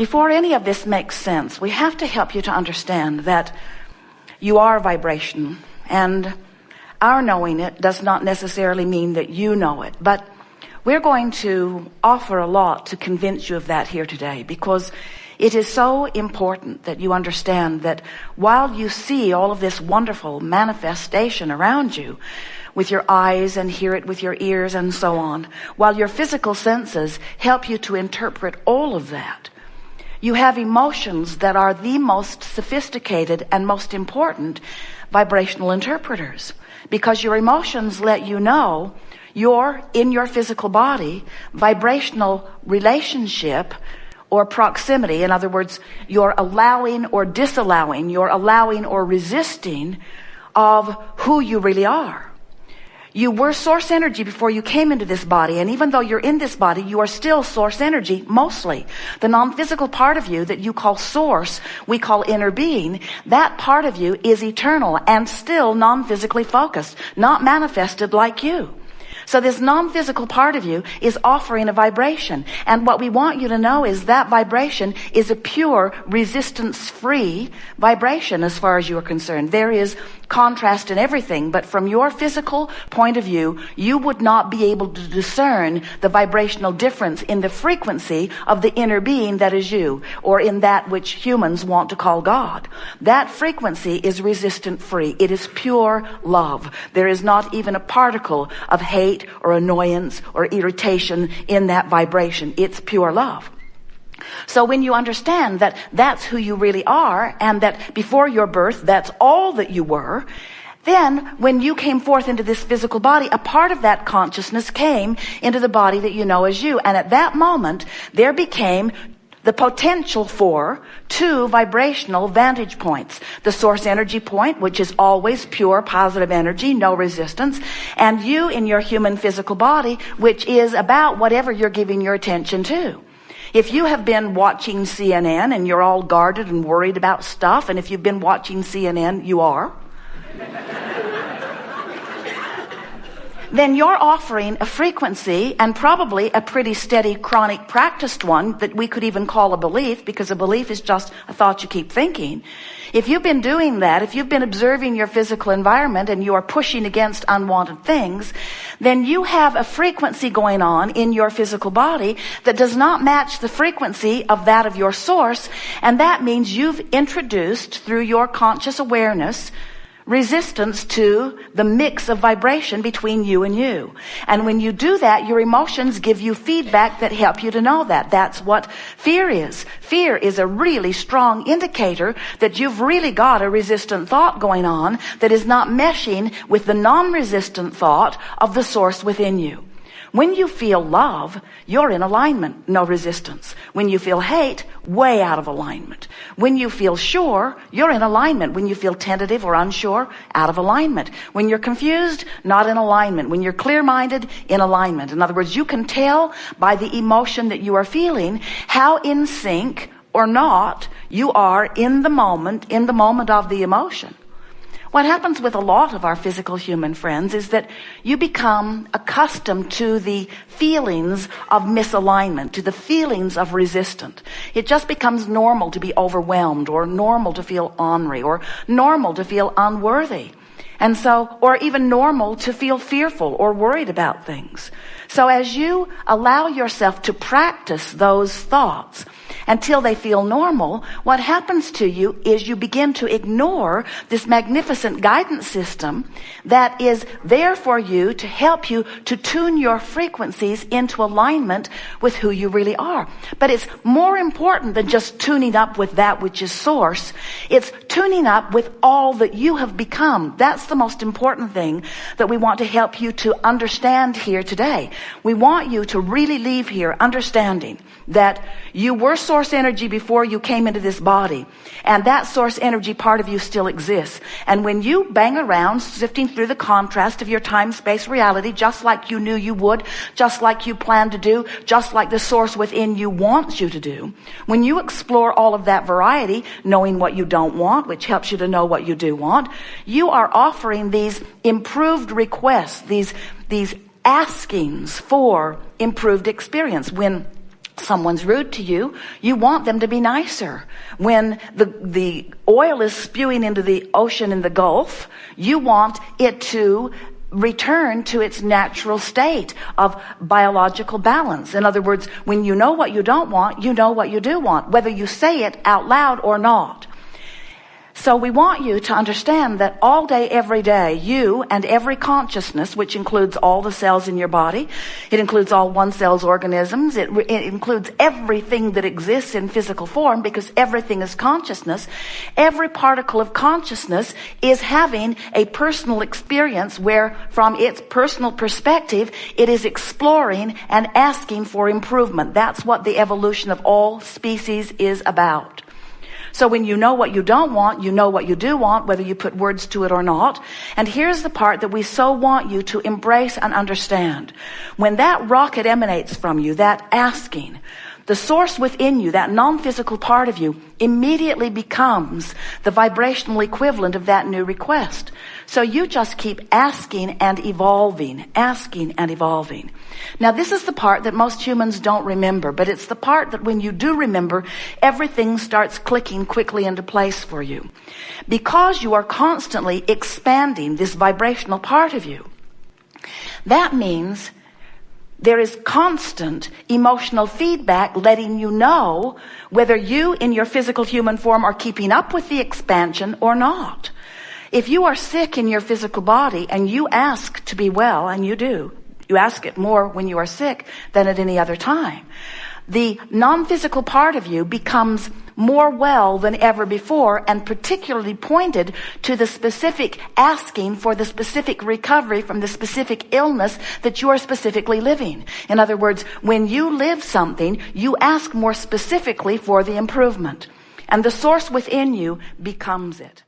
before any of this makes sense, we have to help you to understand that you are vibration, and our knowing it does not necessarily mean that you know it. But we're going to offer a lot to convince you of that here today, because it is so important that you understand that while you see all of this wonderful manifestation around you with your eyes and hear it with your ears and so on, while your physical senses help you to interpret all of that, you have emotions that are the most sophisticated and most important vibrational interpreters, because your emotions let you know your, in your physical body, vibrational relationship or proximity. In other words, you're allowing or disallowing, you're allowing or resisting of who you really are. You were source energy before you came into this body, and even though you're in this body, you are still source energy mostly. The non-physical part of you that you call source, we call inner being, that part of you is eternal and still non-physically focused, not manifested like you. So this non-physical part of you is offering a vibration. And what we want you to know is that vibration is a pure, resistance-free vibration as far as you are concerned. There is contrast in everything, but from your physical point of view, you would not be able to discern the vibrational difference in the frequency of the inner being that is you, or in that which humans want to call God. That frequency is resistant-free. It is pure love. There is not even a particle of hate or annoyance or irritation in that vibration. It's pure love. So when you understand that that's who you really are, and that before your birth, that's all that you were, then when you came forth into this physical body, a part of that consciousness came into the body that you know as you. And at that moment, there became the potential for two vibrational vantage points. The source energy point, which is always pure positive energy, no resistance, and you in your human physical body, which is about whatever you're giving your attention to. If you have been watching CNN and you're all guarded and worried about stuff, and if you've been watching CNN, you are, then you're offering a frequency, and probably a pretty steady, chronic, practiced one that we could even call a belief, because a belief is just a thought you keep thinking. If you've been doing that, if you've been observing your physical environment and you are pushing against unwanted things, then you have a frequency going on in your physical body that does not match the frequency of that of your source, and that means you've introduced, through your conscious awareness, resistance to the mix of vibration between you and you. And when you do that, your emotions give you feedback that help you to know that. That's what fear is. Fear is a really strong indicator that you've really got a resistant thought going on that is not meshing with the non-resistant thought of the source within you. When you feel love, you're in alignment, no resistance. When you feel hate, way out of alignment. When you feel sure, you're in alignment. When you feel tentative or unsure, out of alignment. When you're confused, not in alignment. When you're clear-minded, in alignment. In other words, you can tell by the emotion that you are feeling how in sync or not you are in the moment of the emotion. What happens with a lot of our physical human friends is that you become accustomed to the feelings of misalignment, to the feelings of resistance. It just becomes normal to be overwhelmed, or normal to feel ornery, or normal to feel unworthy. And so, or even normal to feel fearful or worried about things. So as you allow yourself to practice those thoughts until they feel normal, what happens to you is you begin to ignore this magnificent guidance system that is there for you to help you to tune your frequencies into alignment with who you really are. But it's more important than just tuning up with that which is source. It's tuning up with all that you have become. That's the most important thing that we want to help you to understand here today. We want you to really leave here understanding that you were source energy before you came into this body, and that source energy part of you still exists. And when you bang around sifting through the contrast of your time-space reality, just like you knew you would, just like you planned to do, just like the source within you wants you to do, when you explore all of that variety, knowing what you don't want, which helps you to know what you do want, you are offering these improved requests, these askings for improved experience. When someone's rude to you, you want them to be nicer. When the oil is spewing into the ocean in the Gulf, you want it to return to its natural state of biological balance. In other words, when you know what you don't want, you know what you do want, whether you say it out loud or not. So we want you to understand that all day, every day, you and every consciousness, which includes all the cells in your body, it includes all one cell's organisms, it includes everything that exists in physical form, because everything is consciousness. Every particle of consciousness is having a personal experience where, from its personal perspective, it is exploring and asking for improvement. That's what the evolution of all species is about. So when you know what you don't want, you know what you do want, whether you put words to it or not. And here's the part that we so want you to embrace and understand. When that rocket emanates from you, that asking, the source within you, that non-physical part of you, immediately becomes the vibrational equivalent of that new request. So you just keep asking and evolving, asking and evolving. Now, this is the part that most humans don't remember, but it's the part that when you do remember, everything starts clicking quickly into place for you. Because you are constantly expanding this vibrational part of you, that means there is constant emotional feedback letting you know whether you in your physical human form are keeping up with the expansion or not. If you are sick in your physical body and you ask to be well, and you do, you ask it more when you are sick than at any other time, the non-physical part of you becomes more well than ever before, and particularly pointed to the specific asking for the specific recovery from the specific illness that you are specifically living. In other words, when you live something, you ask more specifically for the improvement, and the source within you becomes it.